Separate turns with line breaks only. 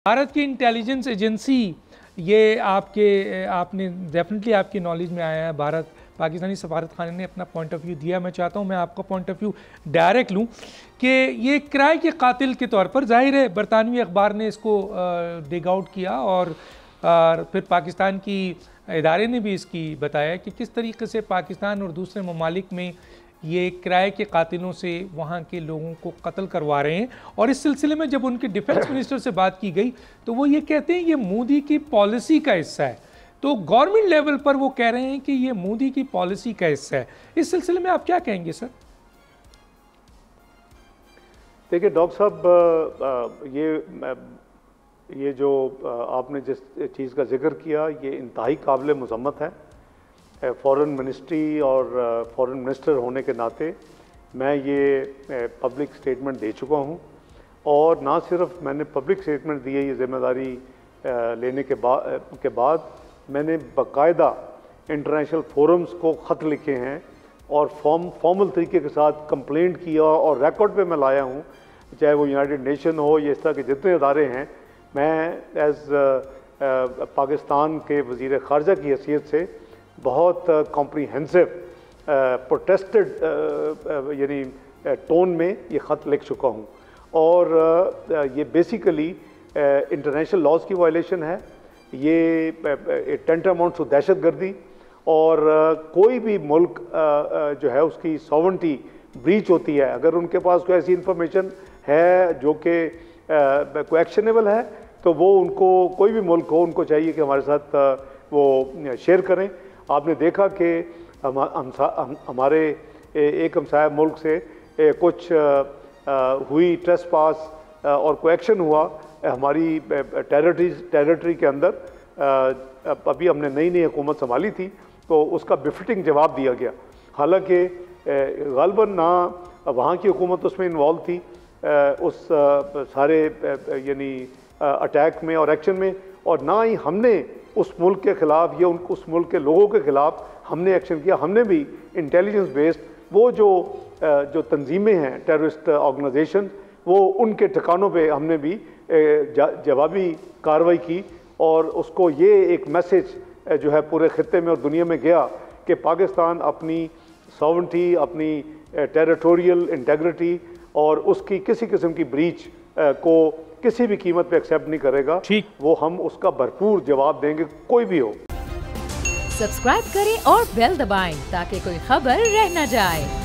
भारत की intelligence agency ये आपने डेफिनेटली आपकी नॉलेज में आया है। भारत पाकिस्तानी सफारत खाने ने अपना पॉइंट ऑफ व्यू दिया। मैं चाहता हूँ मैं आपका पॉइंट ऑफ व्यू डायरेक्ट लूँ कि ये किराए के कातिल के तौर पर जाहिर है बरतानवी अखबार ने इसको डिग आउट किया और फिर पाकिस्तान की इदारे ने भी इसकी बताया कि किस तरीके से पाकिस्तान और दूसरे ममालिक में ये किराए के कातिलों से वहाँ के लोगों को कत्ल करवा रहे हैं। और इस सिलसिले में जब उनके डिफेंस मिनिस्टर से बात की गई तो वो ये कहते हैं ये मोदी की पॉलिसी का हिस्सा है। तो गवर्नमेंट लेवल पर वो कह रहे हैं कि ये मोदी की पॉलिसी का हिस्सा है। इस सिलसिले में आप क्या कहेंगे सर?
देखिए डॉक्टर साहब, ये जो आपने जिस चीज़ का जिक्र किया ये इंतहाई काबिल मज़म्मत है। फॉरेन मिनिस्ट्री और फॉरेन मिनिस्टर होने के नाते मैं ये पब्लिक स्टेटमेंट दे चुका हूँ और ना सिर्फ मैंने पब्लिक स्टेटमेंट दी है, ये जिम्मेदारी लेने के बाद मैंने बाकायदा इंटरनेशनल फोरम्स को ख़त लिखे हैं और फॉर्मल तरीके के साथ कंप्लेंट किया और रिकॉर्ड पे मैं लाया हूँ, चाहे वो यूनाइटेड नेशन हो या इस तरह के जितने अदारे हैं। मैं एज पाकिस्तान के वज़ीर ख़ारजा की हैसियत से बहुत कॉम्प्रीहेंसिव प्रोटेस्टेड यानी टोन में ये ख़त लिख चुका हूँ और ये बेसिकली इंटरनेशनल लॉज की वायलेशन है। ये टेंटामाउंट टू दहशतगर्दी और कोई भी मुल्क जो है उसकी सॉवरेनिटी ब्रीच होती है अगर उनके पास कोई ऐसी इंफॉर्मेशन है जो कि कोई एक्शनेबल है तो वो उनको कोई भी मुल्क हो उनको चाहिए कि हमारे साथ वो शेयर करें। आपने देखा कि हमारे एक हमसाया मुल्क से कुछ हुई ट्रेसपास और कोई एक्शन हुआ हमारी टेरिटरी के अंदर। अभी हमने नई हुकूमत संभाली थी तो उसका बिफिटिंग जवाब दिया गया, हालांकि ग़ालिबन ना वहाँ की हुकूमत उसमें इन्वॉल्व थी उस सारे यानी अटैक में और एक्शन में, और ना ही हमने उस मुल्क के ख़िलाफ़ या उस मुल्क के लोगों के ख़िलाफ़ हमने एक्शन किया। हमने भी इंटेलिजेंस बेस्ड वो जो तंजीमें हैं टेररिस्ट ऑर्गेनाइजेशन वो उनके ठिकानों पे हमने भी जवाबी कार्रवाई की और उसको ये एक मैसेज जो है पूरे खित्ते में और दुनिया में गया कि पाकिस्तान अपनी सॉवरेनिटी, अपनी टेरिटोरियल इंटेग्रिटी और उसकी किसी किस्म की ब्रीच को किसी भी कीमत पे एक्सेप्ट नहीं करेगा। ठीक, वो हम उसका भरपूर जवाब देंगे कोई भी हो।
सब्सक्राइब करें और बेल दबाएं ताकि कोई खबर रह न जाए।